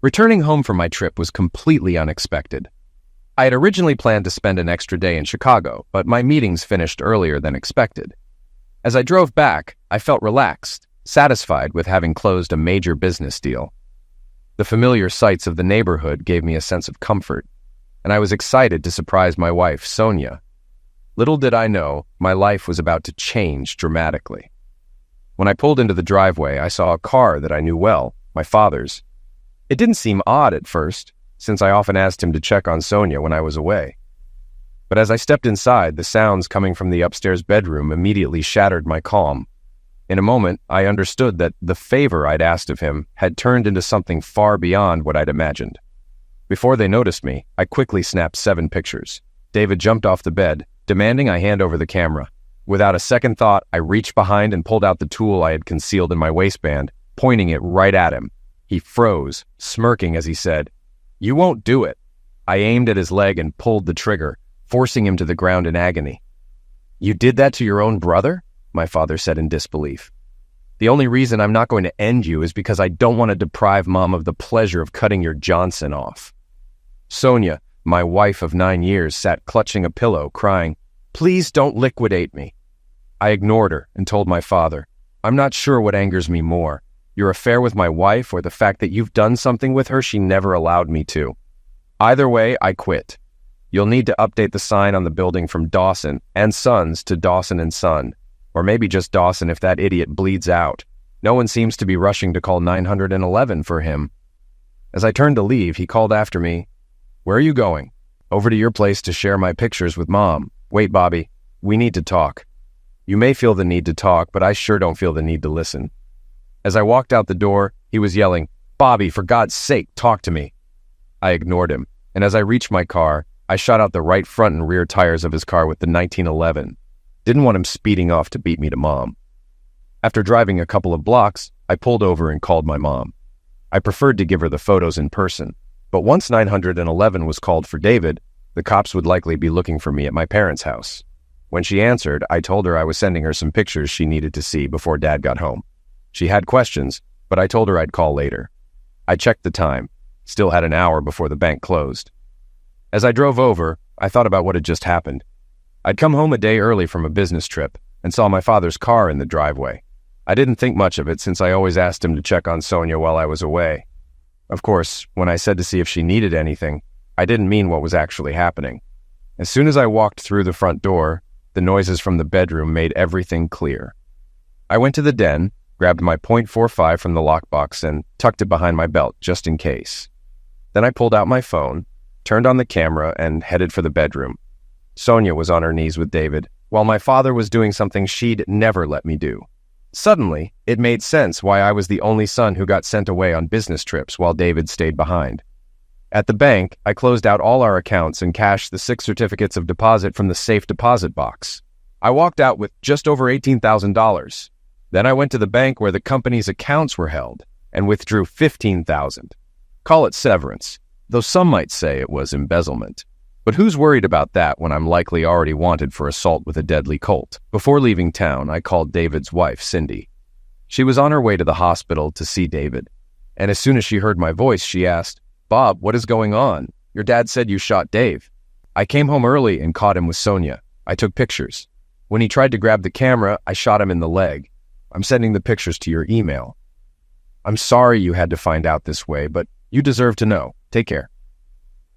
Returning home from my trip was completely unexpected. I had originally planned to spend an extra day in Chicago, but my meetings finished earlier than expected. As I drove back, I felt relaxed, satisfied with having closed a major business deal. The familiar sights of the neighborhood gave me a sense of comfort, and I was excited to surprise my wife, Sonia. Little did I know, my life was about to change dramatically. When I pulled into the driveway, I saw a car that I knew well, my father's. It didn't seem odd at first, since I often asked him to check on Sonia when I was away. But as I stepped inside, the sounds coming from the upstairs bedroom immediately shattered my calm. In a moment, I understood that the favor I'd asked of him had turned into something far beyond what I'd imagined. Before they noticed me, I quickly snapped 7 pictures. David jumped off the bed, demanding I hand over the camera. Without a second thought, I reached behind and pulled out the tool I had concealed in my waistband, pointing it right at him. He froze, smirking as he said, "You won't do it." I aimed at his leg and pulled the trigger, forcing him to the ground in agony. "You did that to your own brother?" my father said in disbelief. "The only reason I'm not going to end you is because I don't want to deprive Mom of the pleasure of cutting your Johnson off." Sonia, my wife of 9 years, sat clutching a pillow, crying, "Please don't liquidate me." I ignored her and told my father, "I'm not sure what angers me more, your affair with my wife or the fact that you've done something with her she never allowed me to. Either way, I quit. You'll need to update the sign on the building from Dawson and Sons to Dawson and Son, or maybe just Dawson if that idiot bleeds out. No one seems to be rushing to call 911 for him." As I turned to leave, he called after me, "Where are you going?" "Over to your place to share my pictures with Mom." "Wait, Bobby, we need to talk." "You may feel the need to talk, but I sure don't feel the need to listen." As I walked out the door, he was yelling, "Bobby, for God's sake, talk to me." I ignored him, and as I reached my car, I shot out the right front and rear tires of his car with the 1911. Didn't want him speeding off to beat me to Mom. After driving a couple of blocks, I pulled over and called my mom. I preferred to give her the photos in person, but once 911 was called for David, the cops would likely be looking for me at my parents' house. When she answered, I told her I was sending her some pictures she needed to see before Dad got home. She had questions, but I told her I'd call later. I checked the time. Still had an hour before the bank closed. As I drove over, I thought about what had just happened. I'd come home a day early from a business trip and saw my father's car in the driveway. I didn't think much of it since I always asked him to check on Sonia while I was away. Of course, when I said to see if she needed anything, I didn't mean what was actually happening. As soon as I walked through the front door, the noises from the bedroom made everything clear. I went to the den, grabbed my .45 from the lockbox and tucked it behind my belt just in case. Then I pulled out my phone, turned on the camera, and headed for the bedroom. Sonia was on her knees with David, while my father was doing something she'd never let me do. Suddenly, it made sense why I was the only son who got sent away on business trips while David stayed behind. At the bank, I closed out all our accounts and cashed the 6 certificates of deposit from the safe deposit box. I walked out with just over $18,000. Then I went to the bank where the company's accounts were held and withdrew $15,000. Call it severance, though some might say it was embezzlement. But who's worried about that when I'm likely already wanted for assault with a deadly Colt? Before leaving town, I called David's wife, Cindy. She was on her way to the hospital to see David, and as soon as she heard my voice, she asked, "Bob, what is going on? Your dad said you shot Dave." I came home early and caught him with Sonia. I took pictures. When he tried to grab the camera, I shot him in the leg. I'm sending the pictures to your email. I'm sorry you had to find out this way, but you deserve to know. Take care.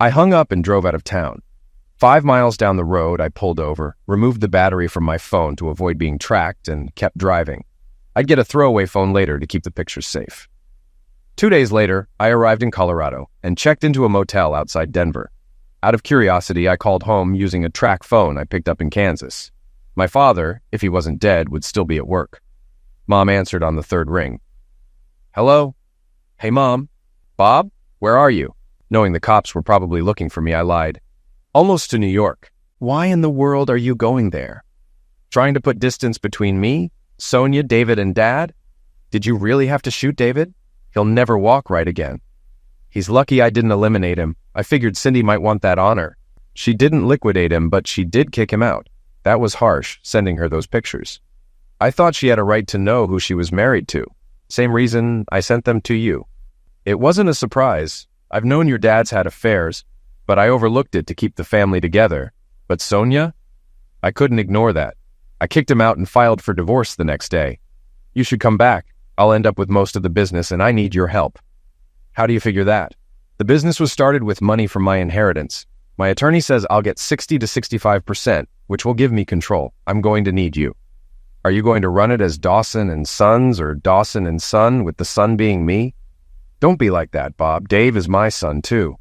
I hung up and drove out of town. 5 miles down the road, I pulled over, removed the battery from my phone to avoid being tracked, and kept driving. I'd get a throwaway phone later to keep the pictures safe. 2 days later, I arrived in Colorado and checked into a motel outside Denver. Out of curiosity, I called home using a track phone I picked up in Kansas. My father, if he wasn't dead, would still be at work. Mom answered on the 3rd ring. "Hello? Hey, Mom. Bob? Where are you?" Knowing the cops were probably looking for me, I lied. "Almost to New York." "Why in the world are you going there?" "Trying to put distance between me, Sonia, David, and Dad." "Did you really have to shoot David? He'll never walk right again." "He's lucky I didn't eliminate him. I figured Cindy might want that honor. She didn't liquidate him, but she did kick him out. That was harsh, sending her those pictures. I thought she had a right to know who she was married to. Same reason I sent them to you." It wasn't a surprise. I've known your dad's had affairs, but I overlooked it to keep the family together. But Sonia? I couldn't ignore that. I kicked him out and filed for divorce the next day. You should come back. I'll end up with most of the business and I need your help. How do you figure that? The business was started with money from my inheritance. My attorney says I'll get 60 to 65%, which will give me control. I'm going to need you. Are you going to run it as Dawson and Sons or Dawson and Son, with the son being me? Don't be like that, Bob. Dave is my son, too.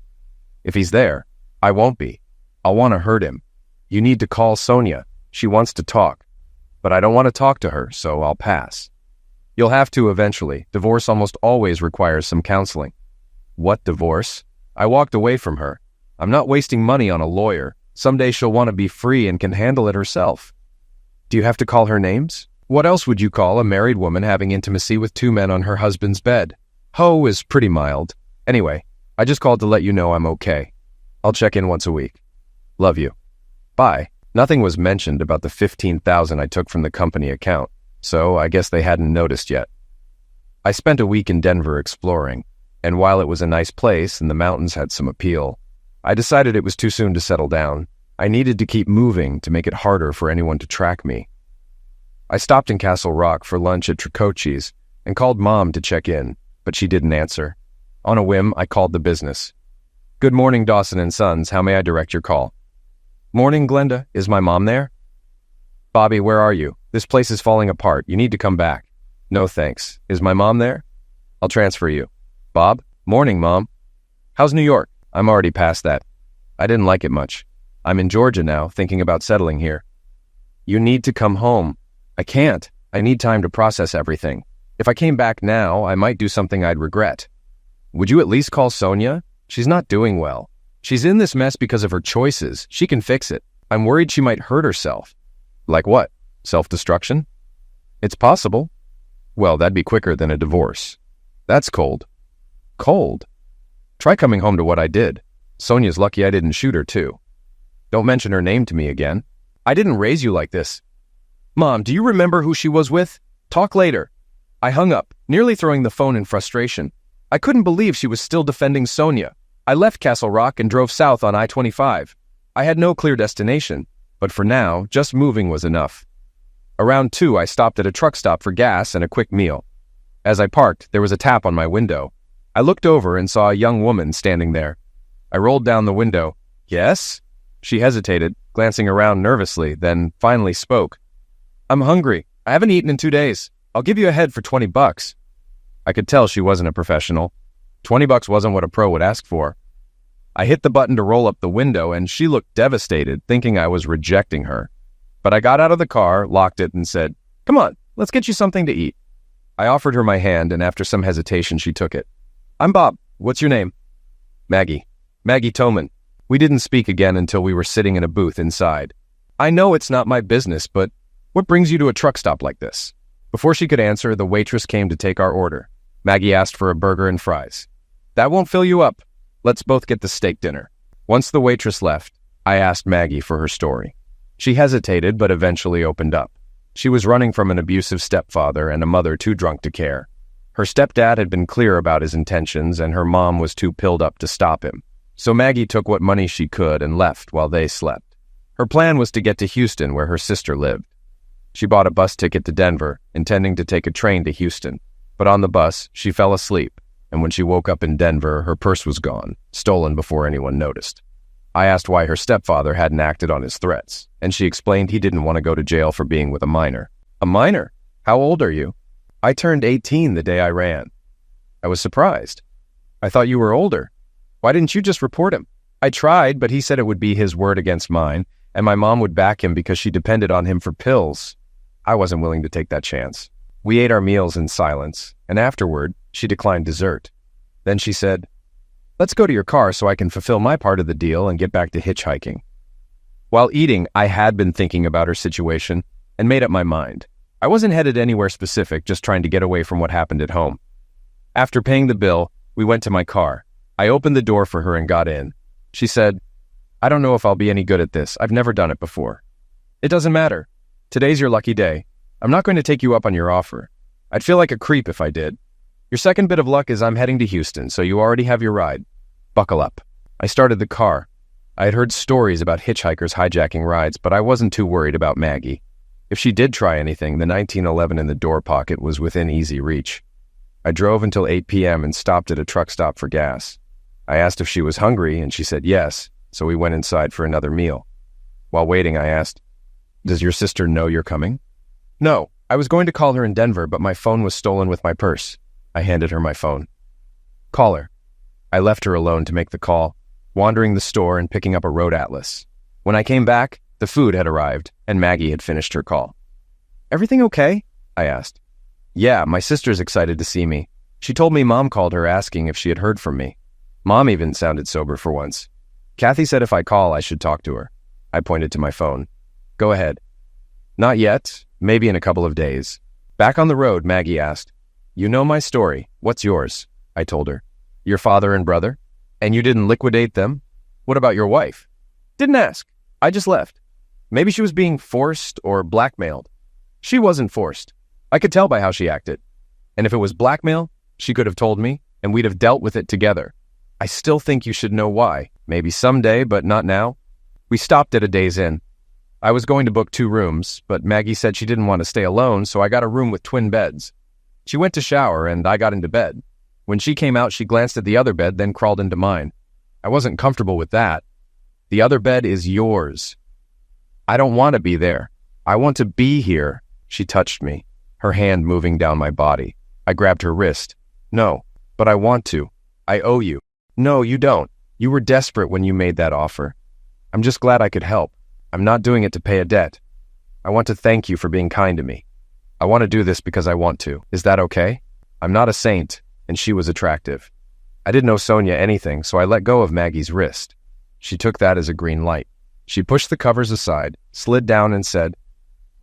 If he's there, I won't be. I'll want to hurt him. You need to call Sonia. She wants to talk. But I don't want to talk to her, so I'll pass. You'll have to eventually. Divorce almost always requires some counseling. What divorce? I walked away from her. I'm not wasting money on a lawyer. Someday she'll want to be free and can handle it herself. Do you have to call her names? What else would you call a married woman having intimacy with two men on her husband's bed? Ho is pretty mild. Anyway, I just called to let you know I'm okay. I'll check in once a week. Love you. Bye. Nothing was mentioned about the $15,000 I took from the company account, so I guess they hadn't noticed yet. I spent a week in Denver exploring, and while it was a nice place and the mountains had some appeal, I decided it was too soon to settle down. I needed to keep moving to make it harder for anyone to track me. I stopped in Castle Rock for lunch at Tricocci's and called Mom to check in, but she didn't answer. On a whim, I called the business. Good morning, Dawson and Sons. How may I direct your call? Morning, Glenda. Is my mom there? Bobby, where are you? This place is falling apart. You need to come back. No, thanks. Is my mom there? I'll transfer you. Bob? Morning, Mom. How's New York? I'm already past that. I didn't like it much. I'm in Georgia now, thinking about settling here. You need to come home. I can't. I need time to process everything. If I came back now, I might do something I'd regret. Would you at least call Sonia? She's not doing well. She's in this mess because of her choices. She can fix it. I'm worried she might hurt herself. Like what? Self-destruction? It's possible. Well, that'd be quicker than a divorce. That's cold. Cold? Try coming home to what I did. Sonia's lucky I didn't shoot her, too. Don't mention her name to me again. I didn't raise you like this. Mom, do you remember who she was with? Talk later. I hung up, nearly throwing the phone in frustration. I couldn't believe she was still defending Sonia. I left Castle Rock and drove south on I-25. I had no clear destination, but for now, just moving was enough. Around 2, I stopped at a truck stop for gas and a quick meal. As I parked, there was a tap on my window. I looked over and saw a young woman standing there. I rolled down the window. Yes? She hesitated, glancing around nervously, then finally spoke. I'm hungry. I haven't eaten in 2 days. I'll give you a head for $20. I could tell she wasn't a professional. $20 wasn't what a pro would ask for. I hit the button to roll up the window, and she looked devastated, thinking I was rejecting her. But I got out of the car, locked it, and said, Come on, let's get you something to eat. I offered her my hand, and after some hesitation, she took it. I'm Bob. What's your name? Maggie. Maggie Toman. We didn't speak again until we were sitting in a booth inside. I know it's not my business, but what brings you to a truck stop like this? Before she could answer, the waitress came to take our order. Maggie asked for a burger and fries. That won't fill you up. Let's both get the steak dinner. Once the waitress left, I asked Maggie for her story. She hesitated, but eventually opened up. She was running from an abusive stepfather and a mother too drunk to care. Her stepdad had been clear about his intentions, and her mom was too pilled up to stop him. So Maggie took what money she could and left while they slept. Her plan was to get to Houston, where her sister lived. She bought a bus ticket to Denver, intending to take a train to Houston. But on the bus, she fell asleep, and when she woke up in Denver, her purse was gone, stolen before anyone noticed. I asked why her stepfather hadn't acted on his threats, and she explained he didn't want to go to jail for being with a minor. A minor? How old are you? I turned 18 the day I ran. I was surprised. I thought you were older. Why didn't you just report him? I tried, but he said it would be his word against mine, and my mom would back him because she depended on him for pills. I wasn't willing to take that chance. We ate our meals in silence, and afterward, she declined dessert. Then she said, Let's go to your car so I can fulfill my part of the deal and get back to hitchhiking. While eating, I had been thinking about her situation and made up my mind. I wasn't headed anywhere specific, just trying to get away from what happened at home. After paying the bill, we went to my car. I opened the door for her and got in. She said, I don't know if I'll be any good at this. I've never done it before. It doesn't matter. Today's your lucky day. I'm not going to take you up on your offer. I'd feel like a creep if I did. Your second bit of luck is I'm heading to Houston, so you already have your ride. Buckle up. I started the car. I had heard stories about hitchhikers hijacking rides, but I wasn't too worried about Maggie. If she did try anything, the 1911 in the door pocket was within easy reach. I drove until 8 p.m. and stopped at a truck stop for gas. I asked if she was hungry, and she said yes, so we went inside for another meal. While waiting, I asked, "Does your sister know you're coming?" "No, I was going to call her in Denver, but my phone was stolen with my purse." I handed her my phone. "Call her." I left her alone to make the call, wandering the store and picking up a road atlas. When I came back, the food had arrived, and Maggie had finished her call. "Everything okay?" I asked. "Yeah, my sister's excited to see me. She told me Mom called her asking if she had heard from me. Mom even sounded sober for once. Kathy said if I call, I should talk to her." I pointed to my phone. "Go ahead." "Not yet. Maybe in a couple of days." Back on the road, Maggie asked, "You know my story. What's yours?" I told her. "Your father and brother? And you didn't liquidate them? What about your wife?" "Didn't ask. I just left. Maybe she was being forced or blackmailed." "She wasn't forced. I could tell by how she acted. And if it was blackmail, she could have told me, and we'd have dealt with it together. I still think you should know why. Maybe someday, but not now." We stopped at a Days Inn. I was going to book 2 rooms, but Maggie said she didn't want to stay alone, so I got a room with twin beds. She went to shower, and I got into bed. When she came out, she glanced at the other bed, then crawled into mine. I wasn't comfortable with that. "The other bed is yours." "I don't want to be there. I want to be here." She touched me, her hand moving down my body. I grabbed her wrist. "No, but I want to. I owe you." "No, you don't. You were desperate when you made that offer. I'm just glad I could help. I'm not doing it to pay a debt. I want to thank you for being kind to me. I want to do this because I want to. Is that okay?" I'm not a saint, and she was attractive. I didn't owe Sonia anything, so I let go of Maggie's wrist. She took that as a green light. She pushed the covers aside, slid down, and said,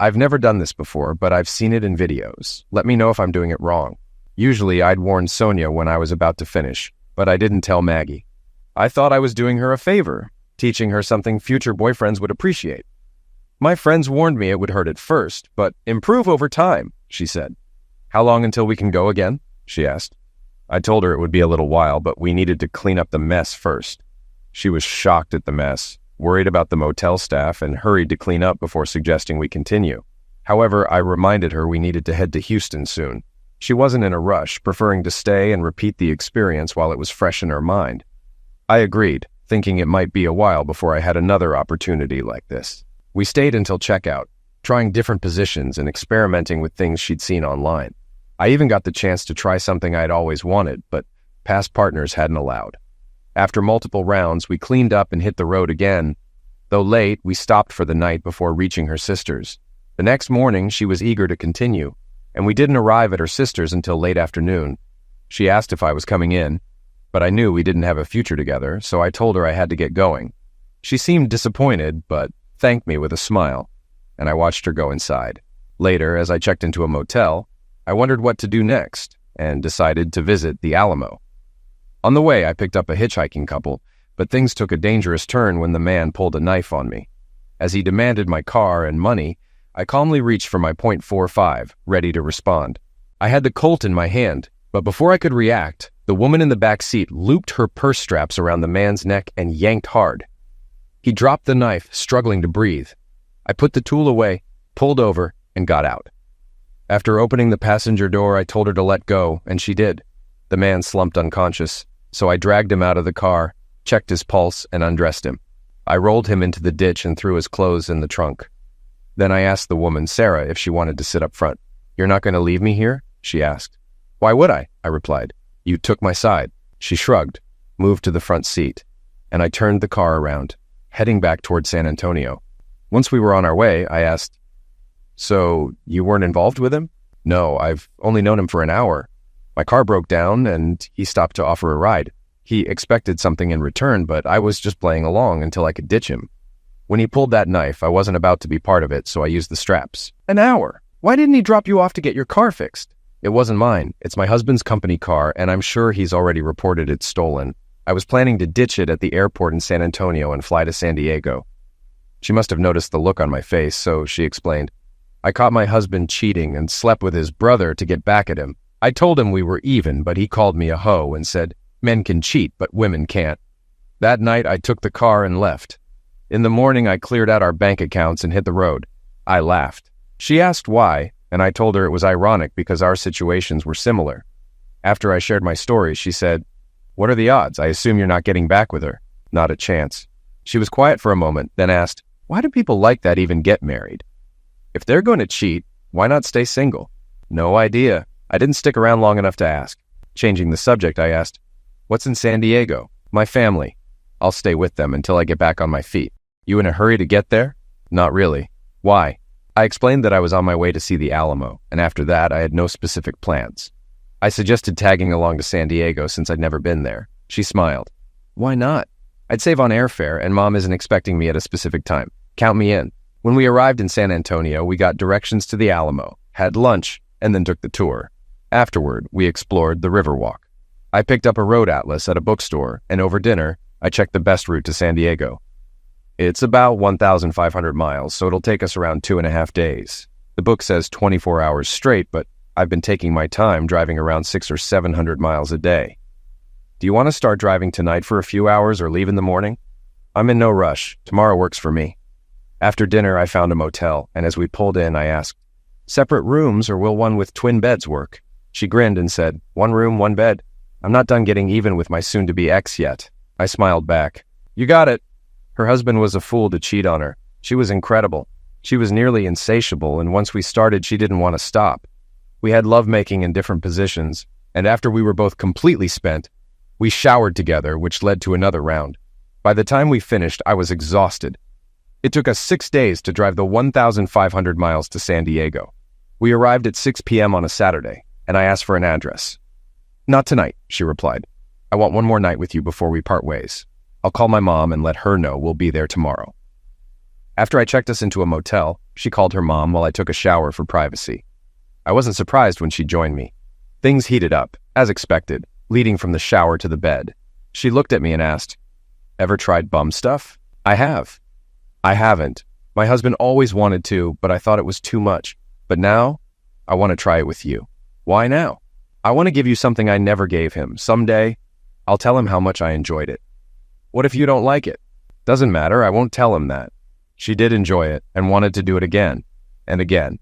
"I've never done this before, but I've seen it in videos. Let me know if I'm doing it wrong." Usually I'd warn Sonia when I was about to finish, but I didn't tell Maggie. I thought I was doing her a favor, teaching her something future boyfriends would appreciate. "My friends warned me it would hurt at first, but improve over time," she said. "How long until we can go again?" she asked. I told her it would be a little while, but we needed to clean up the mess first. She was shocked at the mess, worried about the motel staff, and hurried to clean up before suggesting we continue. However, I reminded her we needed to head to Houston soon. She wasn't in a rush, preferring to stay and repeat the experience while it was fresh in her mind. I agreed, thinking it might be a while before I had another opportunity like this. We stayed until checkout, trying different positions and experimenting with things she'd seen online. I even got the chance to try something I'd always wanted, but past partners hadn't allowed. After multiple rounds, we cleaned up and hit the road again. Though late, we stopped for the night before reaching her sister's. The next morning, she was eager to continue, and we didn't arrive at her sister's until late afternoon. She asked if I was coming in, but I knew we didn't have a future together, so I told her I had to get going. She seemed disappointed, but thanked me with a smile, and I watched her go inside. Later, as I checked into a motel, I wondered what to do next, and decided to visit the Alamo. On the way, I picked up a hitchhiking couple, but things took a dangerous turn when the man pulled a knife on me. As he demanded my car and money, I calmly reached for my .45, ready to respond. I had the Colt in my hand, but before I could react, the woman in the back seat looped her purse straps around the man's neck and yanked hard. He dropped the knife, struggling to breathe. I put the tool away, pulled over, and got out. After opening the passenger door, I told her to let go, and she did. The man slumped unconscious, so I dragged him out of the car, checked his pulse, and undressed him. I rolled him into the ditch and threw his clothes in the trunk. Then I asked the woman, Sarah, if she wanted to sit up front. "You're not going to leave me here?" she asked. "Why would I?" I replied. "You took my side." She shrugged, moved to the front seat, and I turned the car around, heading back toward San Antonio. Once we were on our way, I asked, "So, you weren't involved with him?" "No, I've only known him for an hour. My car broke down, and he stopped to offer a ride. He expected something in return, but I was just playing along until I could ditch him. When he pulled that knife, I wasn't about to be part of it, so I used the straps." "An hour? Why didn't he drop you off to get your car fixed?" "It wasn't mine. It's my husband's company car, and I'm sure he's already reported it stolen. I was planning to ditch it at the airport in San Antonio and fly to San Diego." She must have noticed the look on my face, so she explained, "I caught my husband cheating and slept with his brother to get back at him. I told him we were even, but he called me a hoe and said, men can cheat, but women can't. That night, I took the car and left. In the morning, I cleared out our bank accounts and hit the road. I laughed. She asked why, and I told her it was ironic because our situations were similar. After I shared my story, she said, "What are the odds? I assume you're not getting back with her." Not a chance. She was quiet for a moment, then asked, "Why do people like that even get married? If they're going to cheat, why not stay single?" No idea. I didn't stick around long enough to ask. Changing the subject, I asked, "What's in San Diego?" "My family. I'll stay with them until I get back on my feet." "You in a hurry to get there?" "Not really." "Why?" I explained that I was on my way to see the Alamo, and after that, I had no specific plans. I suggested tagging along to San Diego since I'd never been there. She smiled. "Why not? I'd save on airfare, and Mom isn't expecting me at a specific time. Count me in." When we arrived in San Antonio, we got directions to the Alamo, had lunch, and then took the tour. Afterward, we explored the Riverwalk. I picked up a road atlas at a bookstore, and over dinner, I checked the best route to San Diego. It's about 1,500 miles, so it'll take us around 2.5 days. The book says 24 hours straight, but I've been taking my time driving around 600 or 700 miles a day. "Do you want to start driving tonight for a few hours or leave in the morning?" "I'm in no rush. Tomorrow works for me." After dinner, I found a motel, and as we pulled in, I asked, "Separate rooms or will one with twin beds work?" She grinned and said, "One room, one bed. I'm not done getting even with my soon-to-be ex yet." I smiled back. "You got it." Her husband was a fool to cheat on her. She was incredible. She was nearly insatiable, and once we started, she didn't want to stop. We had lovemaking in different positions, and after we were both completely spent, we showered together, which led to another round. By the time we finished, I was exhausted. It took us 6 days to drive the 1,500 miles to San Diego. We arrived at 6 p.m. on a Saturday, and I asked for an address. "Not tonight," she replied. "I want one more night with you before we part ways. I'll call my mom and let her know we'll be there tomorrow." After I checked us into a motel, she called her mom while I took a shower for privacy. I wasn't surprised when she joined me. Things heated up, as expected, leading from the shower to the bed. She looked at me and asked, "Ever tried bum stuff?" "I have." "I haven't. My husband always wanted to, but I thought it was too much. But now, I want to try it with you." "Why now?" "I want to give you something I never gave him. Someday, I'll tell him how much I enjoyed it." "What if you don't like it?" "Doesn't matter. I won't tell him that." She did enjoy it and wanted to do it again and again.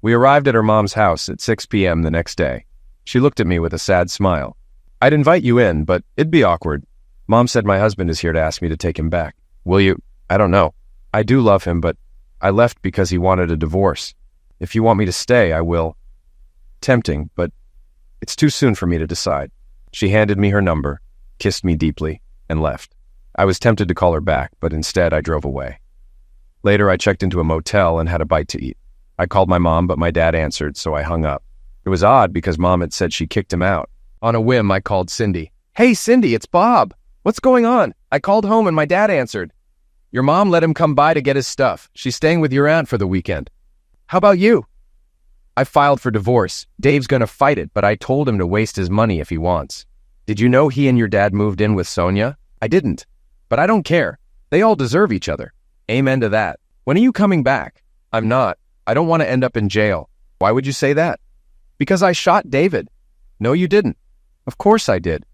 We arrived at her mom's house at 6 p.m. the next day. She looked at me with a sad smile. "I'd invite you in, but it'd be awkward. Mom said my husband is here to ask me to take him back. Will you?" "I don't know. I do love him, but I left because he wanted a divorce. If you want me to stay, I will." Tempting, but it's too soon for me to decide. She handed me her number, kissed me deeply, and left. I was tempted to call her back, but instead I drove away. Later, I checked into a motel and had a bite to eat. I called my mom, but my dad answered, so I hung up. It was odd because Mom had said she kicked him out. On a whim, I called Cindy. "Hey, Cindy, it's Bob. What's going on? I called home and my dad answered. Your mom let him come by to get his stuff. She's staying with your aunt for the weekend. How about you?" "I filed for divorce. Dave's gonna fight it, but I told him to waste his money if he wants." "Did you know he and your dad moved in with Sonia?" "I didn't. But I don't care. They all deserve each other." "Amen to that. When are you coming back?" "I'm not. I don't want to end up in jail." "Why would you say that?" "Because I shot David." "No, you didn't." "Of course I did.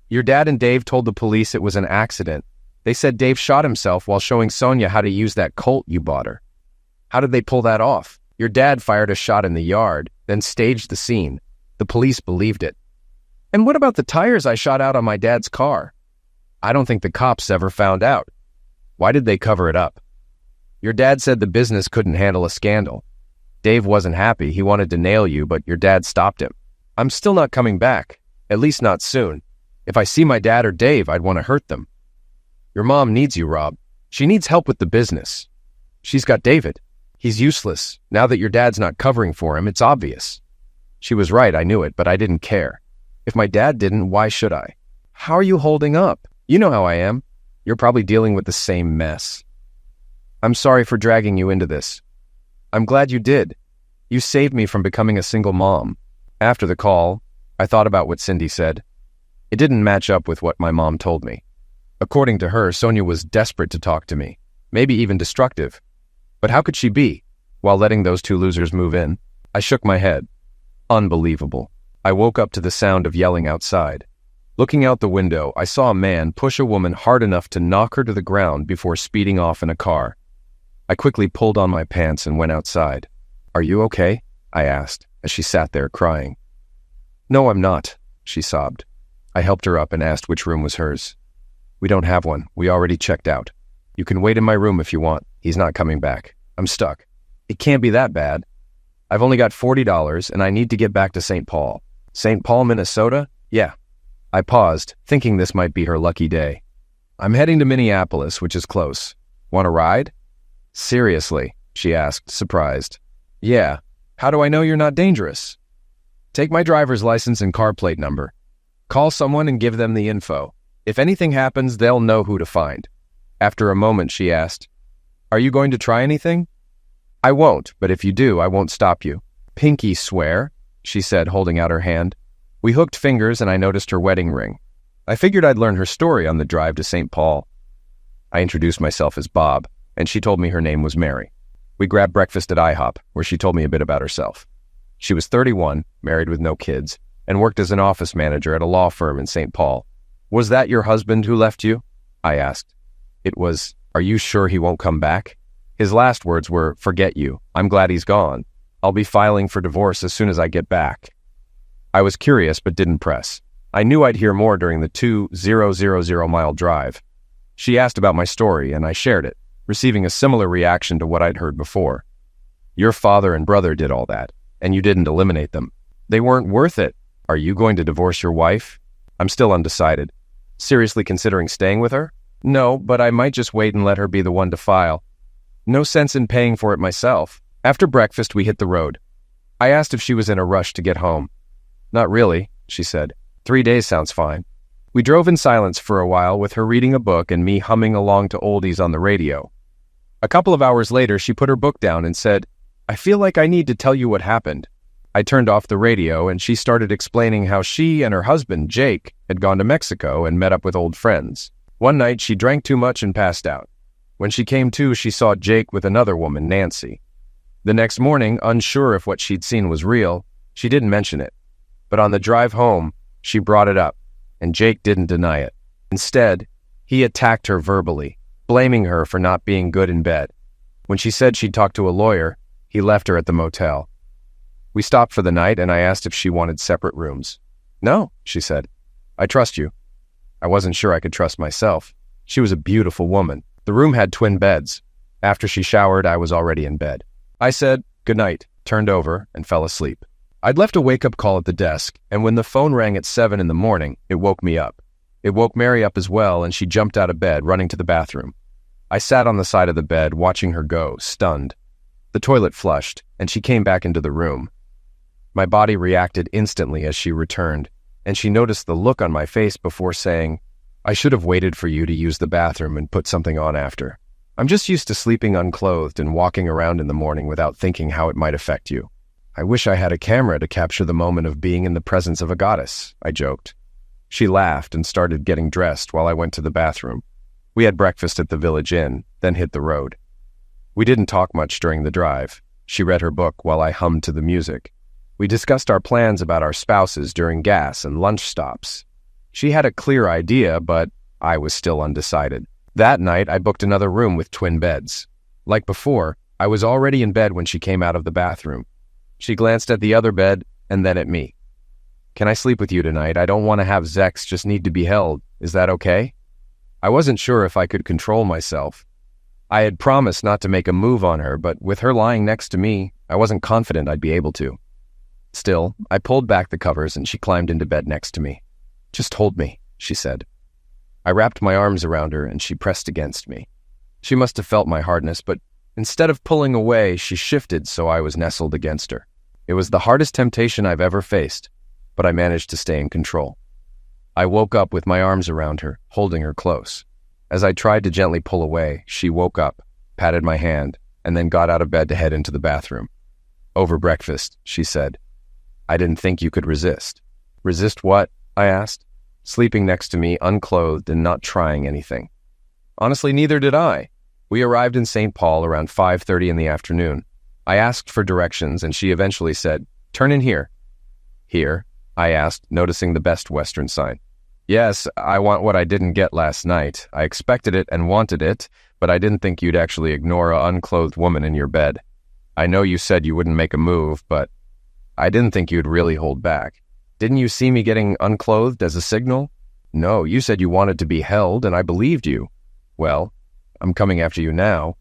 Your dad and Dave told the police it was an accident. They said Dave shot himself while showing Sonia how to use that Colt you bought her." "How did they pull that off?" "Your dad fired a shot in the yard, then staged the scene. The police believed it." "And what about the tires I shot out on my dad's car?" "I don't think the cops ever found out." "Why did they cover it up?" "Your dad said the business couldn't handle a scandal. Dave wasn't happy. He wanted to nail you, but your dad stopped him." "I'm still not coming back. At least not soon. If I see my dad or Dave, I'd want to hurt them." "Your mom needs you, Rob. She needs help with the business. She's got David. He's useless. Now that your dad's not covering for him, it's obvious." She was right, I knew it, but I didn't care. If my dad didn't, why should I? "How are you holding up? You know how I am. You're probably dealing with the same mess." "I'm sorry for dragging you into this." "I'm glad you did. You saved me from becoming a single mom." After the call, I thought about what Cindy said. It didn't match up with what my mom told me. According to her, Sonia was desperate to talk to me, maybe even destructive. But how could she be, while letting those two losers move in? I shook my head. Unbelievable. I woke up to the sound of yelling outside. Looking out the window, I saw a man push a woman hard enough to knock her to the ground before speeding off in a car. I quickly pulled on my pants and went outside. "Are you okay?" I asked, as she sat there crying. "No, I'm not," she sobbed. I helped her up and asked which room was hers. "We don't have one. We already checked out. You can wait in my room if you want. He's not coming back. I'm stuck." "It can't be that bad. I've only got $40 and I need to get back to St. Paul." "St. Paul, Minnesota?" "Yeah." I paused, thinking this might be her lucky day. "I'm heading to Minneapolis, which is close. Want a ride?" "Seriously?" she asked, surprised. "Yeah. How do I know you're not dangerous?" "Take my driver's license and car plate number. Call someone and give them the info. If anything happens, they'll know who to find." After a moment, she asked, "Are you going to try anything?" "I won't, but if you do, I won't stop you." "Pinky swear," she said, holding out her hand. We hooked fingers and I noticed her wedding ring. I figured I'd learn her story on the drive to St. Paul. I introduced myself as Bob, and she told me her name was Mary. We grabbed breakfast at IHOP, where she told me a bit about herself. She was 31, married with no kids, and worked as an office manager at a law firm in St. Paul. "Was that your husband who left you?" I asked. It was, "Are you sure he won't come back?" His last words were, "Forget you. I'm glad he's gone. I'll be filing for divorce as soon as I get back." I was curious but didn't press. I knew I'd hear more during the 2,000-mile drive. She asked about my story, and I shared it, receiving a similar reaction to what I'd heard before. "Your father and brother did all that, and you didn't eliminate them. They weren't worth it. Are you going to divorce your wife?" I'm still undecided. "Seriously considering staying with her?" "No, but I might just wait and let her be the one to file. No sense in paying for it myself." After breakfast, we hit the road. I asked if she was in a rush to get home. "Not really," she said. 3 days sounds fine." We drove in silence for a while, with her reading a book and me humming along to oldies on the radio. A couple of hours later, she put her book down and said, "I feel like I need to tell you what happened." I turned off the radio and she started explaining how she and her husband, Jake, had gone to Mexico and met up with old friends. One night, she drank too much and passed out. When she came to, she saw Jake with another woman, Nancy. The next morning, unsure if what she'd seen was real, she didn't mention it. But on the drive home, she brought it up, and Jake didn't deny it. Instead, he attacked her verbally, blaming her for not being good in bed. When she said she'd talk to a lawyer, he left her at the motel. We stopped for the night, and I asked if she wanted separate rooms. "No," she said. "I trust you." I wasn't sure I could trust myself. She was a beautiful woman. The room had twin beds. After she showered, I was already in bed. I said, "Good night," turned over, and fell asleep. I'd left a wake-up call at the desk, and when the phone rang at 7 in the morning, it woke me up. It woke Mary up as well, and she jumped out of bed, running to the bathroom. I sat on the side of the bed, watching her go, stunned. The toilet flushed, and she came back into the room. My body reacted instantly as she returned, and she noticed the look on my face before saying, "I should have waited for you to use the bathroom and put something on after. I'm just used to sleeping unclothed and walking around in the morning without thinking how it might affect you. I wish I had a camera to capture the moment of being in the presence of a goddess," I joked. She laughed and started getting dressed while I went to the bathroom. We had breakfast at the Village Inn, then hit the road. We didn't talk much during the drive. She read her book while I hummed to the music. We discussed our plans about our spouses during gas and lunch stops. She had a clear idea, but I was still undecided. That night, I booked another room with twin beds. Like before, I was already in bed when she came out of the bathroom. She glanced at the other bed and then at me. "Can I sleep with you tonight? I don't want to have Zex just need to be held. Is that okay?" I wasn't sure if I could control myself. I had promised not to make a move on her, but with her lying next to me, I wasn't confident I'd be able to. Still, I pulled back the covers and she climbed into bed next to me. "Just hold me," she said. I wrapped my arms around her and she pressed against me. She must have felt my hardness, but instead of pulling away, she shifted so I was nestled against her. It was the hardest temptation I've ever faced, but I managed to stay in control. I woke up with my arms around her, holding her close. As I tried to gently pull away, she woke up, patted my hand, and then got out of bed to head into the bathroom. "Over breakfast," she said. "I didn't think you could resist." "Resist what?" I asked, sleeping next to me, unclothed and not trying anything. Honestly, neither did I. We arrived in St. Paul around 5:30 in the afternoon. I asked for directions, and she eventually said, "Turn in here." "Here?" I asked, noticing the Best Western sign. Yes, I want what I didn't get last night. I expected it and wanted it, but I didn't think you'd actually ignore an unclothed woman in your bed. I know you said you wouldn't make a move, but I didn't think you'd really hold back. Didn't you see me getting unclothed as a signal? No, you said you wanted to be held, and I believed you. Well, I'm coming after you now,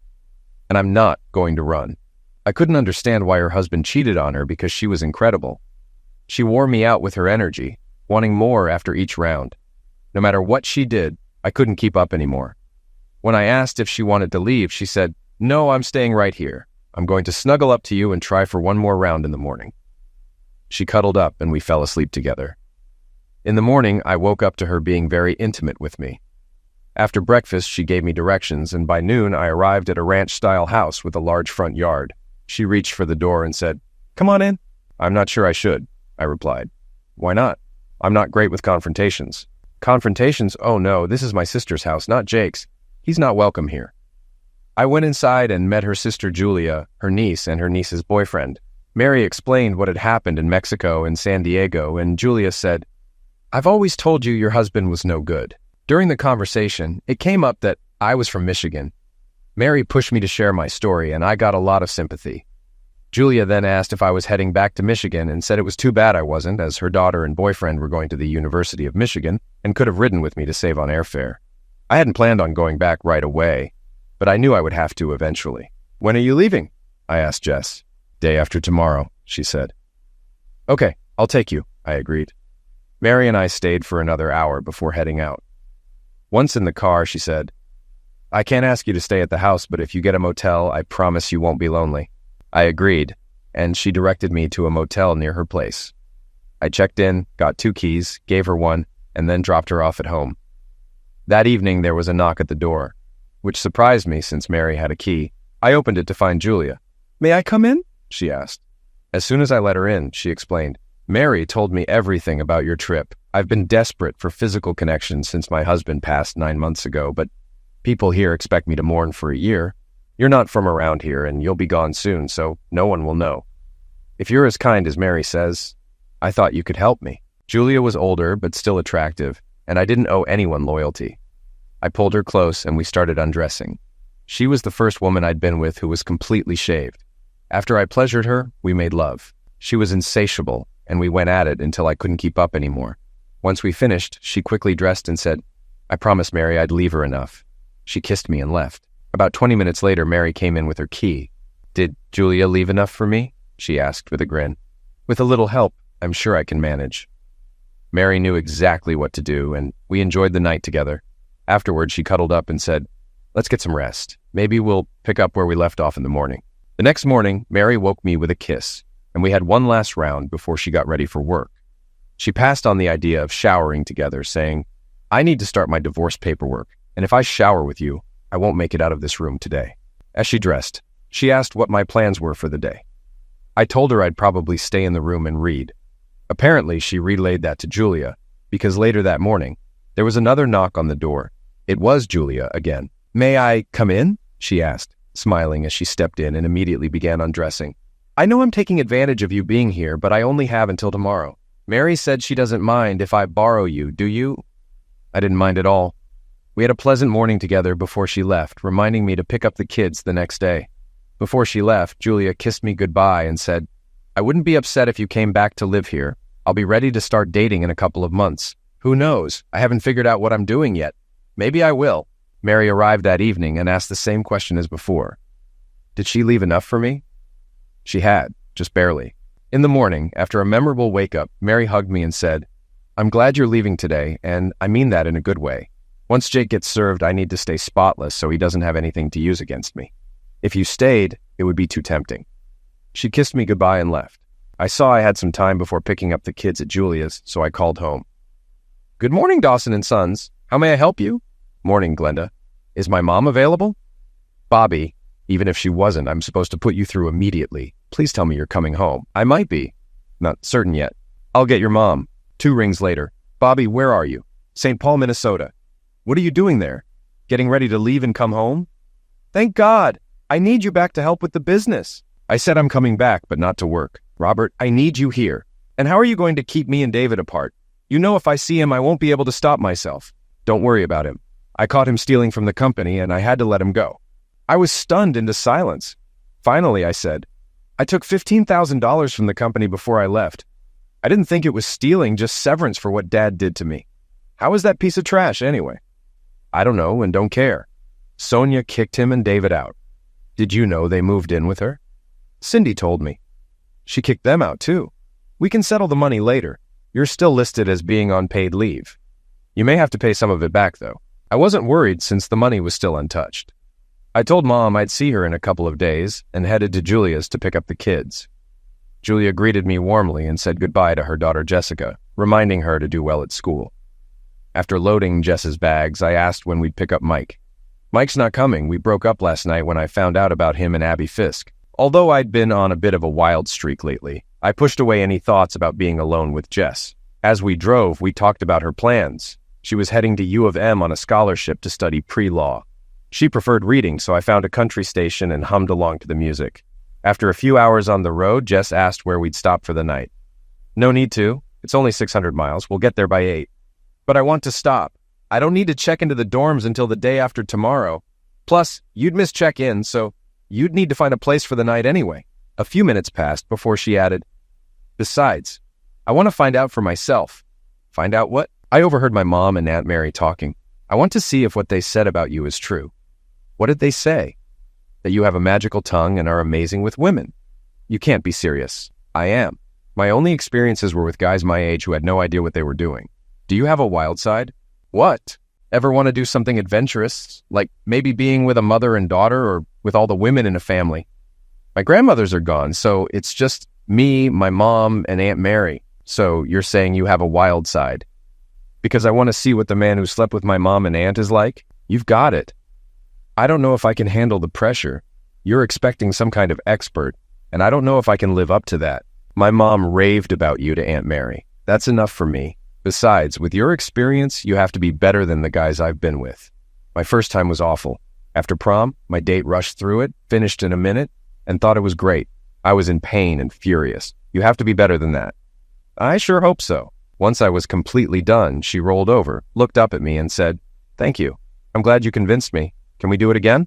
and I'm not going to run. I couldn't understand why her husband cheated on her because she was incredible. She wore me out with her energy, wanting more after each round. No matter what she did, I couldn't keep up anymore. When I asked if she wanted to leave, she said, "No, I'm staying right here. I'm going to snuggle up to you and try for one more round in the morning." She cuddled up and we fell asleep together. In the morning, I woke up to her being very intimate with me. After breakfast, she gave me directions, and by noon, I arrived at a ranch-style house with a large front yard. She reached for the door and said, "Come on in." "I'm not sure I should," I replied. "Why not?" "I'm not great with confrontations." "Confrontations? Oh no, this is my sister's house, not Jake's. He's not welcome here." I went inside and met her sister Julia, her niece, and her niece's boyfriend. Mary explained what had happened in Mexico and San Diego, and Julia said, "I've always told you your husband was no good." During the conversation, it came up that I was from Michigan. Mary pushed me to share my story, and I got a lot of sympathy. Julia then asked if I was heading back to Michigan and said it was too bad I wasn't, as her daughter and boyfriend were going to the University of Michigan and could have ridden with me to save on airfare. I hadn't planned on going back right away, but I knew I would have to eventually. "When are you leaving?" I asked Jess. "Day after tomorrow," she said. "Okay, I'll take you," I agreed. Mary and I stayed for another hour before heading out. Once in the car, she said, "I can't ask you to stay at the house, but if you get a motel, I promise you won't be lonely." I agreed, and she directed me to a motel near her place. I checked in, got 2 keys, gave her one, and then dropped her off at home. That evening, there was a knock at the door, which surprised me since Mary had a key. I opened it to find Julia. "May I come in?" she asked. As soon as I let her in, she explained, "Mary told me everything about your trip. I've been desperate for physical connection since my husband passed 9 months ago, but people here expect me to mourn for a year. You're not from around here, and you'll be gone soon, so no one will know. If you're as kind as Mary says, I thought you could help me." Julia was older, but still attractive, and I didn't owe anyone loyalty. I pulled her close, and we started undressing. She was the first woman I'd been with who was completely shaved. After I pleasured her, we made love. She was insatiable, and we went at it until I couldn't keep up anymore. Once we finished, she quickly dressed and said, "I promised Mary I'd leave her enough." She kissed me and left. About 20 minutes later, Mary came in with her key. "Did Julia leave enough for me?" she asked with a grin. "With a little help, I'm sure I can manage." Mary knew exactly what to do, and we enjoyed the night together. Afterward, she cuddled up and said, "Let's get some rest. Maybe we'll pick up where we left off in the morning." The next morning, Mary woke me with a kiss, and we had one last round before she got ready for work. She passed on the idea of showering together, saying, "I need to start my divorce paperwork, and if I shower with you, I won't make it out of this room today." As she dressed, she asked what my plans were for the day. I told her I'd probably stay in the room and read. Apparently, she relayed that to Julia, because later that morning, there was another knock on the door. It was Julia again. "May I come in?" she asked, smiling as she stepped in and immediately began undressing. "I know I'm taking advantage of you being here, but I only have until tomorrow. Mary said she doesn't mind if I borrow you, do you?" I didn't mind at all. We had a pleasant morning together before she left, reminding me to pick up the kids the next day. Before she left, Julia kissed me goodbye and said, "I wouldn't be upset if you came back to live here. I'll be ready to start dating in a couple of months. Who knows? I haven't figured out what I'm doing yet. Maybe I will." Mary arrived that evening and asked the same question as before. Did she leave enough for me? She had, just barely. In the morning, after a memorable wake-up, Mary hugged me and said, "I'm glad you're leaving today, and I mean that in a good way. Once Jake gets served, I need to stay spotless so he doesn't have anything to use against me. If you stayed, it would be too tempting." She kissed me goodbye and left. I saw I had some time before picking up the kids at Julia's, so I called home. "Good morning, Dawson and Sons. How may I help you?" "Morning, Glenda. Is my mom available?" "Bobby, even if she wasn't, I'm supposed to put you through immediately. Please tell me you're coming home." "I might be. Not certain yet." "I'll get your mom." 2 rings later. "Bobby, where are you?" "St. Paul, Minnesota." "What are you doing there? Getting ready to leave and come home?" "Thank God. I need you back to help with the business." "I said I'm coming back, but not to work. Robert, I need you here." And how are you going to keep me and David apart? You know if I see him, I won't be able to stop myself. Don't worry about him. I caught him stealing from the company, and I had to let him go. I was stunned into silence. Finally, I said, I took $15,000 from the company before I left. I didn't think it was stealing, just severance for what Dad did to me. How is that piece of trash, anyway? I don't know and don't care. Sonia kicked him and David out. Did you know they moved in with her? Cindy told me. She kicked them out, too. We can settle the money later. You're still listed as being on paid leave. You may have to pay some of it back, though. I wasn't worried since the money was still untouched. I told Mom I'd see her in a couple of days and headed to Julia's to pick up the kids. Julia greeted me warmly and said goodbye to her daughter Jessica, reminding her to do well at school. After loading Jess's bags, I asked when we'd pick up Mike. Mike's not coming. We broke up last night when I found out about him and Abby Fisk. Although I'd been on a bit of a wild streak lately, I pushed away any thoughts about being alone with Jess. As we drove, we talked about her plans. She was heading to U of M on a scholarship to study pre-law. She preferred reading, so I found a country station and hummed along to the music. After a few hours on the road, Jess asked where we'd stop for the night. No need to. It's only 600 miles. We'll get there by 8. But I want to stop. I don't need to check into the dorms until the day after tomorrow. Plus, you'd miss check-in, so you'd need to find a place for the night anyway. A few minutes passed before she added, Besides, I want to find out for myself. Find out what? I overheard my mom and Aunt Mary talking. I want to see if what they said about you is true. What did they say? That you have a magical tongue and are amazing with women. You can't be serious. I am. My only experiences were with guys my age who had no idea what they were doing. Do you have a wild side? What? Ever want to do something adventurous, like maybe being with a mother and daughter or with all the women in a family? My grandmothers are gone, so it's just me, my mom, and Aunt Mary. So you're saying you have a wild side? Because I want to see what the man who slept with my mom and aunt is like? You've got it. I don't know if I can handle the pressure. You're expecting some kind of expert, and I don't know if I can live up to that. My mom raved about you to Aunt Mary. That's enough for me. Besides, with your experience, you have to be better than the guys I've been with. My first time was awful. After prom, my date rushed through it, finished in a minute, and thought it was great. I was in pain and furious. You have to be better than that. I sure hope so. Once I was completely done, she rolled over, looked up at me, and said, Thank you. I'm glad you convinced me. Can we do it again?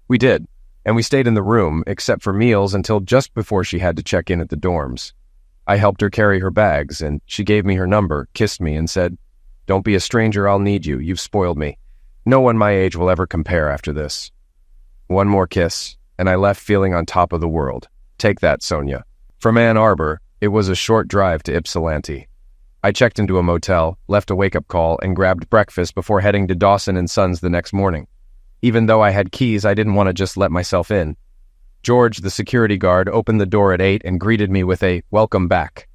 We did, and we stayed in the room, except for meals, until just before she had to check in at the dorms. I helped her carry her bags, and she gave me her number, kissed me, and said, Don't be a stranger, I'll need you. You've spoiled me. No one my age will ever compare after this. One more kiss, and I left feeling on top of the world. Take that, Sonia. From Ann Arbor, it was a short drive to Ypsilanti. I checked into a motel, left a wake-up call, and grabbed breakfast before heading to Dawson & Sons the next morning. Even though I had keys, I didn't want to just let myself in. George, the security guard, opened the door at 8 and greeted me with a welcome back.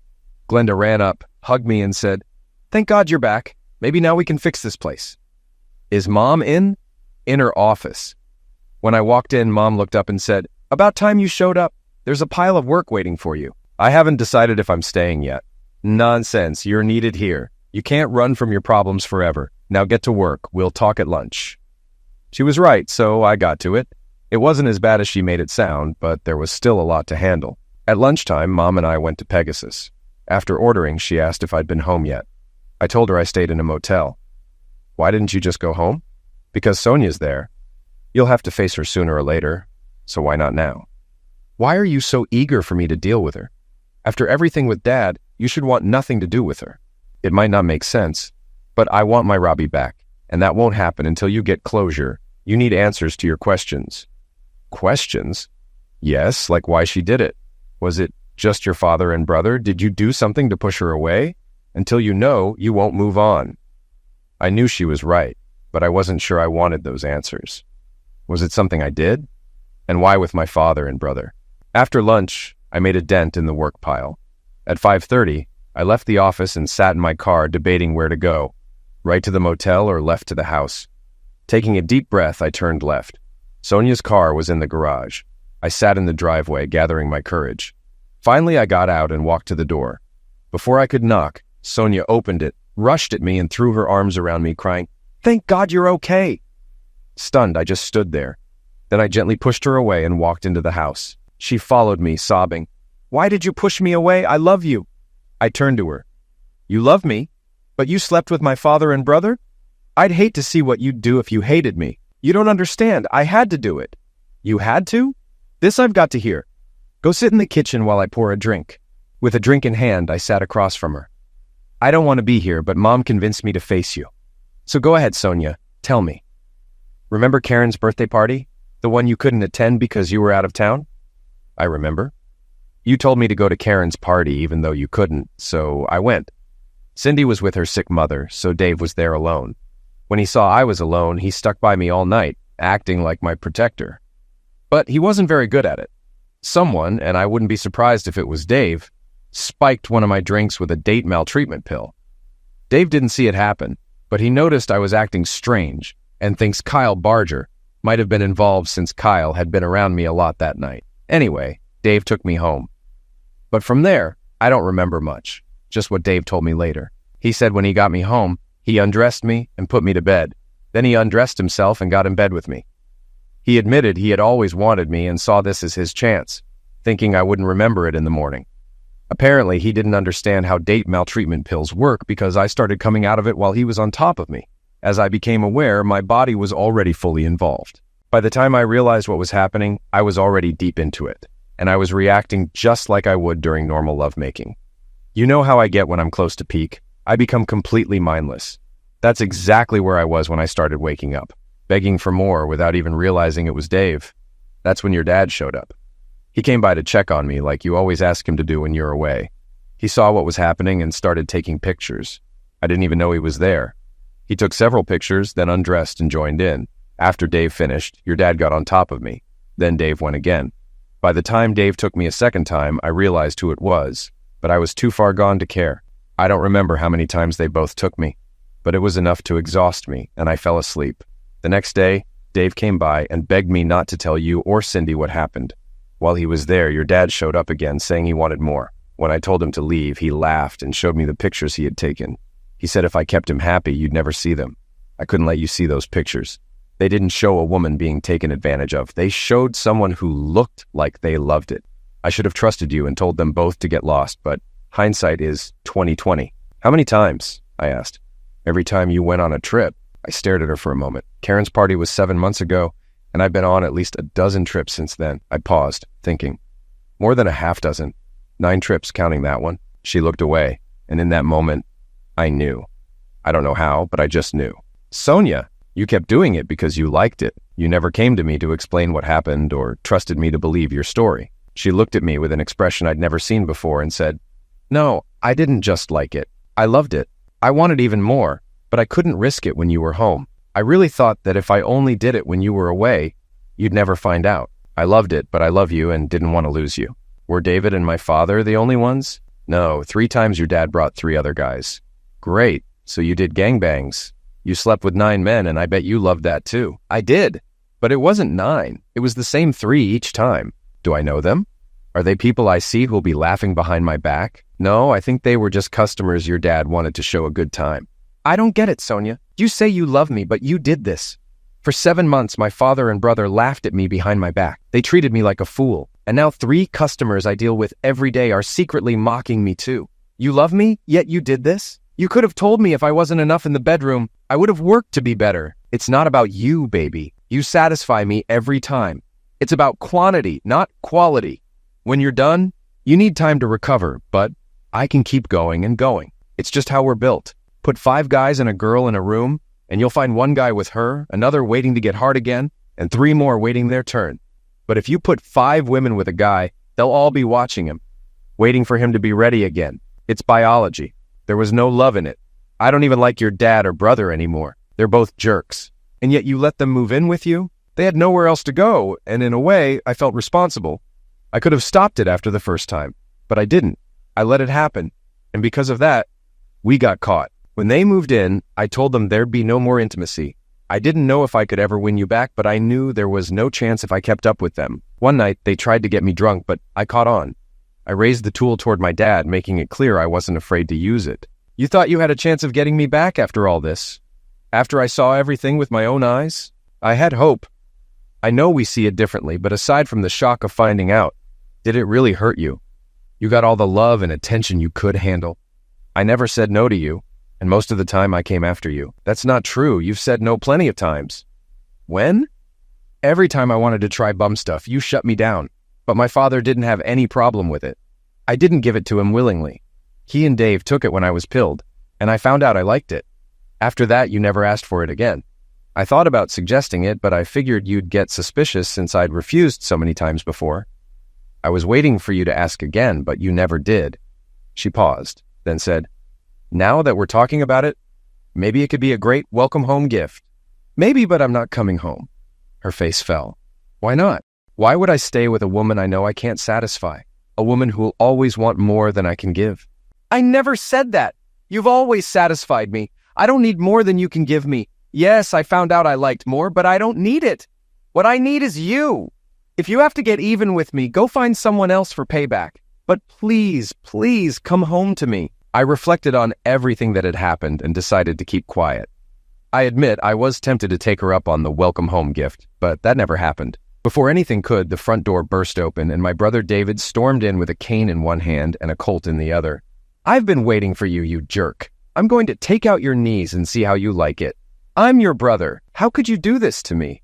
Glenda ran up, hugged me, and said, Thank God you're back. Maybe now we can fix this place. Is Mom in? In her office. When I walked in, Mom looked up and said, About time you showed up. There's a pile of work waiting for you. I haven't decided if I'm staying yet. Nonsense, you're needed here. You can't run from your problems forever. Now get to work. We'll talk at lunch. She was right, so I got to it. It wasn't as bad as she made it sound, but there was still a lot to handle. At lunchtime, Mom and I went to Pegasus. After ordering, she asked if I'd been home yet. I told her I stayed in a motel. Why didn't you just go home? Because Sonia's there. You'll have to face her sooner or later, so why not now? Why are you so eager for me to deal with her? After everything with Dad, you should want nothing to do with her. It might not make sense, but I want my Robbie back, and that won't happen until you get closure. You need answers to your questions. Questions? Yes, like why she did it. Was it just your father and brother? Did you do something to push her away? Until you know, you won't move on. I knew she was right, but I wasn't sure I wanted those answers. Was it something I did? And why with my father and brother? After lunch, I made a dent in the work pile. At 5:30, I left the office and sat in my car debating where to go, right to the motel or left to the house. Taking a deep breath, I turned left. Sonia's car was in the garage. I sat in the driveway, gathering my courage. Finally, I got out and walked to the door. Before I could knock, Sonia opened it, rushed at me, and threw her arms around me, crying, "Thank God you're okay!" Stunned, I just stood there. Then I gently pushed her away and walked into the house. She followed me, sobbing, "Why did you push me away? I love you." I turned to her. You love me, but you slept with my father and brother? I'd hate to see what you'd do if you hated me. You don't understand. I had to do it. You had to? This I've got to hear. Go sit in the kitchen while I pour a drink. With a drink in hand, I sat across from her. I don't want to be here, but Mom convinced me to face you. So go ahead, Sonia. Tell me. Remember Karen's birthday party? The one you couldn't attend because you were out of town? I remember. You told me to go to Karen's party even though you couldn't, so I went. Cindy was with her sick mother, so Dave was there alone. When he saw I was alone, he stuck by me all night, acting like my protector. But he wasn't very good at it. Someone, and I wouldn't be surprised if it was Dave, spiked one of my drinks with a date maltreatment pill. Dave didn't see it happen, but he noticed I was acting strange and thinks Kyle Barger might have been involved since Kyle had been around me a lot that night. Anyway, Dave took me home. But from there, I don't remember much, just what Dave told me later. He said when he got me home, he undressed me and put me to bed. Then he undressed himself and got in bed with me. He admitted he had always wanted me and saw this as his chance, thinking I wouldn't remember it in the morning. Apparently, he didn't understand how date maltreatment pills work because I started coming out of it while he was on top of me. As I became aware, my body was already fully involved. By the time I realized what was happening, I was already deep into it, and I was reacting just like I would during normal lovemaking. You know how I get when I'm close to peak? I become completely mindless. That's exactly where I was when I started waking up, begging for more without even realizing it was Dave. That's when your dad showed up. He came by to check on me like you always ask him to do when you're away. He saw what was happening and started taking pictures. I didn't even know he was there. He took several pictures, then undressed and joined in. After Dave finished, your dad got on top of me. Then Dave went again. By the time Dave took me a second time, I realized who it was, but I was too far gone to care. I don't remember how many times they both took me, but it was enough to exhaust me, and I fell asleep. The next day, Dave came by and begged me not to tell you or Cindy what happened. While he was there, your dad showed up again, saying he wanted more. When I told him to leave, he laughed and showed me the pictures he had taken. He said if I kept him happy, you'd never see them. I couldn't let you see those pictures. They didn't show a woman being taken advantage of. They showed someone who looked like they loved it. I should have trusted you and told them both to get lost, but hindsight is 20/20. How many times? I asked. Every time you went on a trip. I stared at her for a moment. Karen's party was 7 months ago, and I've been on at least a dozen trips since then. I paused, thinking. More than a half dozen. 9 trips, counting that one. She looked away, and in that moment, I knew. I don't know how, but I just knew. Sonia, you kept doing it because you liked it. You never came to me to explain what happened or trusted me to believe your story. She looked at me with an expression I'd never seen before and said, No, I didn't just like it. I loved it. I wanted even more, but I couldn't risk it when you were home. I really thought that if I only did it when you were away, you'd never find out. I loved it, but I love you and didn't want to lose you. Were David and my father the only ones? No, 3 times your dad brought 3 other guys. Great, so you did gangbangs. You slept with 9 men, and I bet you loved that too. I did, but it wasn't 9. It was the same 3 each time. Do I know them? Are they people I see who'll be laughing behind my back? No, I think they were just customers your dad wanted to show a good time. I don't get it, Sonia. You say you love me, but you did this. For 7 months, my father and brother laughed at me behind my back. They treated me like a fool. And now 3 customers I deal with every day are secretly mocking me too. You love me, yet you did this? You could have told me if I wasn't enough in the bedroom, I would have worked to be better. It's not about you, baby. You satisfy me every time. It's about quantity, not quality. When you're done, you need time to recover, but I can keep going and going. It's just how we're built. Put 5 guys and a girl in a room, and you'll find 1 guy with her, another waiting to get hard again, and 3 more waiting their turn. But if you put 5 women with a guy, they'll all be watching him, waiting for him to be ready again. It's biology. There was no love in it. I don't even like your dad or brother anymore. They're both jerks. And yet you let them move in with you? They had nowhere else to go, and in a way, I felt responsible. I could have stopped it after the first time, but I didn't. I let it happen. And because of that, we got caught. When they moved in, I told them there'd be no more intimacy. I didn't know if I could ever win you back, but I knew there was no chance if I kept up with them. One night, they tried to get me drunk, but I caught on. I raised the tool toward my dad, making it clear I wasn't afraid to use it. You thought you had a chance of getting me back after all this? After I saw everything with my own eyes? I had hope. I know we see it differently, but aside from the shock of finding out, did it really hurt you? You got all the love and attention you could handle. I never said no to you, and most of the time I came after you. That's not true. You've said no plenty of times. When? Every time I wanted to try bum stuff, you shut me down. But my father didn't have any problem with it. I didn't give it to him willingly. He and Dave took it when I was pilled, and I found out I liked it. After that, you never asked for it again. I thought about suggesting it, but I figured you'd get suspicious since I'd refused so many times before. I was waiting for you to ask again, but you never did. She paused, then said, "Now that we're talking about it, maybe it could be a great welcome home gift." "Maybe, but I'm not coming home." Her face fell. "Why not? Why would I stay with a woman I know I can't satisfy? A woman who'll always want more than I can give?" "I never said that. You've always satisfied me. I don't need more than you can give me. Yes, I found out I liked more, but I don't need it. What I need is you. If you have to get even with me, go find someone else for payback. But please, please come home to me." I reflected on everything that had happened and decided to keep quiet. I admit I was tempted to take her up on the welcome home gift, but that never happened. Before anything could, the front door burst open and my brother David stormed in with a cane in one hand and a Colt in the other. "I've been waiting for you, you jerk. I'm going to take out your knees and see how you like it. I'm your brother. How could you do this to me?"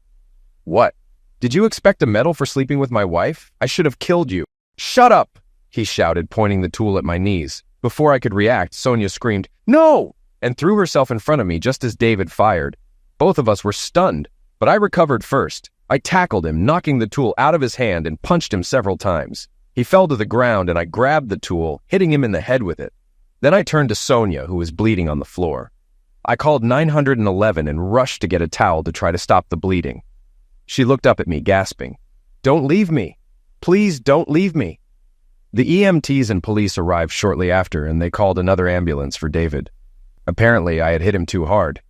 "What? Did you expect a medal for sleeping with my wife? I should have killed you." "Shut up," he shouted, pointing the tool at my knees. Before I could react, Sonia screamed, "No!" and threw herself in front of me just as David fired. Both of us were stunned, but I recovered first. I tackled him, knocking the tool out of his hand and punched him several times. He fell to the ground and I grabbed the tool, hitting him in the head with it. Then I turned to Sonia, who was bleeding on the floor. I called 911 and rushed to get a towel to try to stop the bleeding. She looked up at me, gasping, "Don't leave me. Please don't leave me." The EMTs and police arrived shortly after, and they called another ambulance for David. Apparently, I had hit him too hard.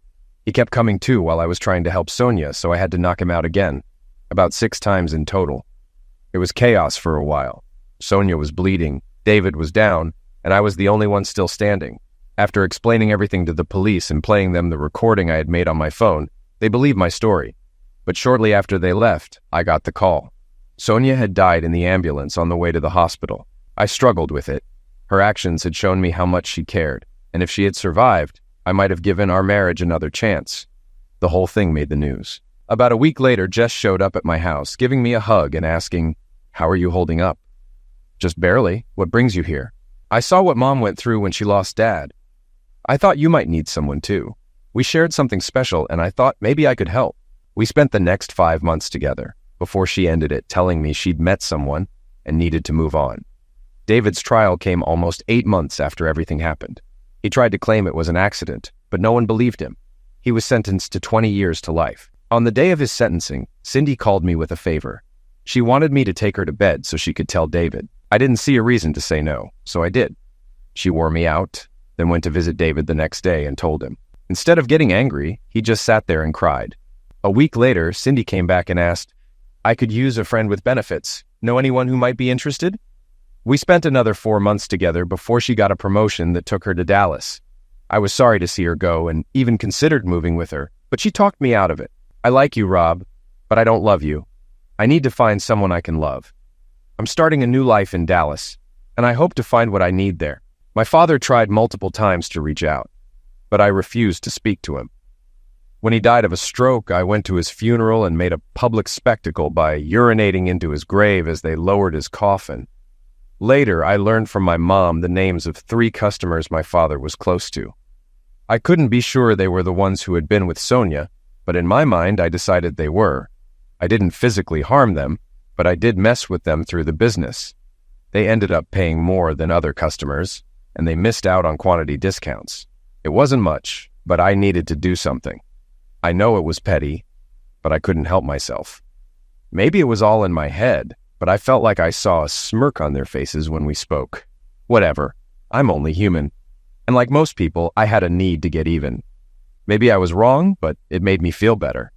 He kept coming to while I was trying to help Sonia, so I had to knock him out again, about 6 times in total. It was chaos for a while. Sonia was bleeding, David was down, and I was the only one still standing. After explaining everything to the police and playing them the recording I had made on my phone, they believed my story. But shortly after they left, I got the call. Sonia had died in the ambulance on the way to the hospital. I struggled with it. Her actions had shown me how much she cared, and if she had survived, I might have given our marriage another chance. The whole thing made the news. About a week later, Jess showed up at my house, giving me a hug and asking, "How are you holding up?" "Just barely. What brings you here?" "I saw what Mom went through when she lost Dad. I thought you might need someone too. We shared something special, and I thought maybe I could help." We spent the next 5 months together, before she ended it telling me she'd met someone and needed to move on. David's trial came almost 8 months after everything happened. He tried to claim it was an accident, but no one believed him. He was sentenced to 20 years to life. On the day of his sentencing, Cindy called me with a favor. She wanted me to take her to bed so she could tell David. I didn't see a reason to say no, so I did. She wore me out, then went to visit David the next day and told him. Instead of getting angry, he just sat there and cried. A week later, Cindy came back and asked, "I could use a friend with benefits. Know anyone who might be interested?" We spent another 4 months together before she got a promotion that took her to Dallas. I was sorry to see her go and even considered moving with her, but she talked me out of it. "I like you, Rob, but I don't love you. I need to find someone I can love. I'm starting a new life in Dallas, and I hope to find what I need there." My father tried multiple times to reach out, but I refused to speak to him. When he died of a stroke, I went to his funeral and made a public spectacle by urinating into his grave as they lowered his coffin. Later, I learned from my mom the names of 3 customers my father was close to. I couldn't be sure they were the ones who had been with Sonia, but in my mind, I decided they were. I didn't physically harm them, but I did mess with them through the business. They ended up paying more than other customers, and they missed out on quantity discounts. It wasn't much, but I needed to do something. I know it was petty, but I couldn't help myself. Maybe it was all in my head, but I felt like I saw a smirk on their faces when we spoke. Whatever, I'm only human. And like most people, I had a need to get even. Maybe I was wrong, but it made me feel better.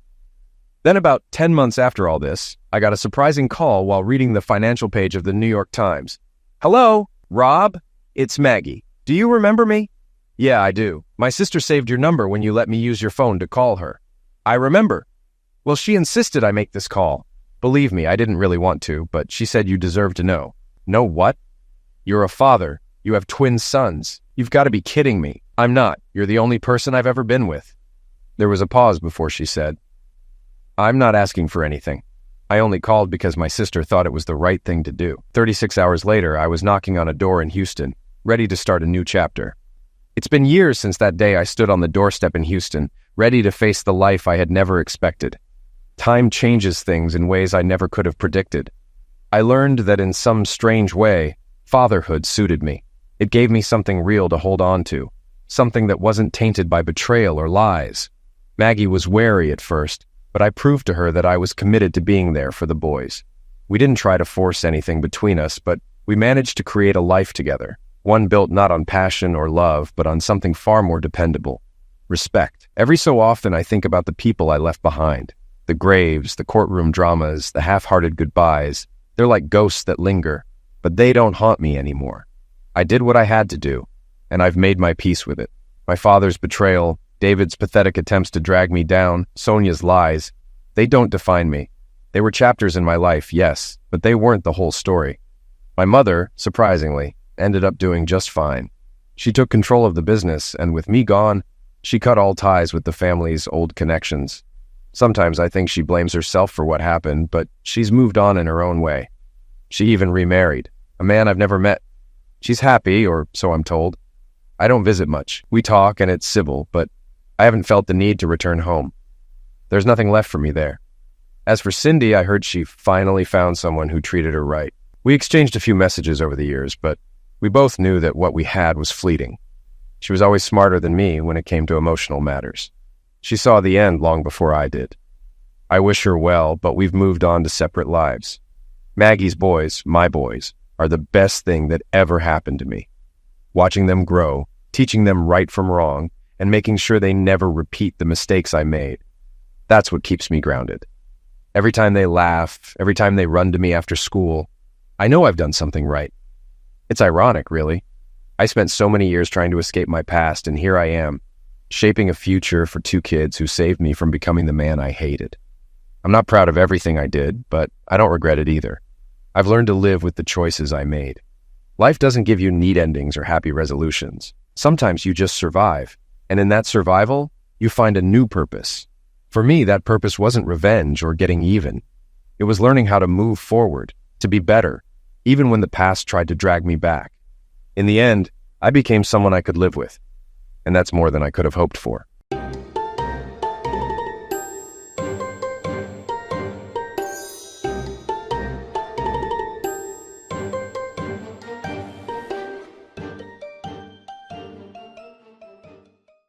Then about 10 months after all this, I got a surprising call while reading the financial page of the New York Times. "Hello, Rob? It's Maggie. Do you remember me?" "Yeah, I do. My sister saved your number when you let me use your phone to call her." "I remember. Well, she insisted I make this call. Believe me, I didn't really want to, but she said you deserve to know." "Know what?" You're a father. You have twin sons. You've got to be kidding me. I'm not. You're the only person I've ever been with." There was a pause before she said, "I'm not asking for anything. I only called because my sister thought it was the right thing to do." 36 hours later, I was knocking on a door in Houston, ready to start a new chapter. It's been years since that day I stood on the doorstep in Houston, ready to face the life I had never expected. Time changes things in ways I never could have predicted. I learned that in some strange way, fatherhood suited me. It gave me something real to hold on to, something that wasn't tainted by betrayal or lies. Maggie was wary at first, but I proved to her that I was committed to being there for the boys. We didn't try to force anything between us, but we managed to create a life together, one built not on passion or love, but on something far more dependable: respect. Every so often I think about the people I left behind, the graves, the courtroom dramas, the half-hearted goodbyes. They're like ghosts that linger, but they don't haunt me anymore. I did what I had to do, and I've made my peace with it. My father's betrayal, David's pathetic attempts to drag me down, Sonia's lies, they don't define me. They were chapters in my life, yes, but they weren't the whole story. My mother, surprisingly, ended up doing just fine. She took control of the business, and with me gone, she cut all ties with the family's old connections. Sometimes I think she blames herself for what happened, but she's moved on in her own way. She even remarried, a man I've never met. She's happy, or so I'm told. I don't visit much. We talk and it's civil, but I haven't felt the need to return home. There's nothing left for me there. As for Cindy, I heard she finally found someone who treated her right. We exchanged a few messages over the years, but we both knew that what we had was fleeting. She was always smarter than me when it came to emotional matters. She saw the end long before I did. I wish her well, but we've moved on to separate lives. Maggie's boys, my boys, are the best thing that ever happened to me. Watching them grow, teaching them right from wrong, and making sure they never repeat the mistakes I made. That's what keeps me grounded. Every time they laugh, every time they run to me after school, I know I've done something right. It's ironic, really. I spent so many years trying to escape my past, and here I am, shaping a future for two kids who saved me from becoming the man I hated. I'm not proud of everything I did, but I don't regret it either. I've learned to live with the choices I made. Life doesn't give you neat endings or happy resolutions. Sometimes you just survive, and in that survival, you find a new purpose. For me, that purpose wasn't revenge or getting even. It was learning how to move forward, to be better, even when the past tried to drag me back. In the end, I became someone I could live with, and that's more than I could have hoped for.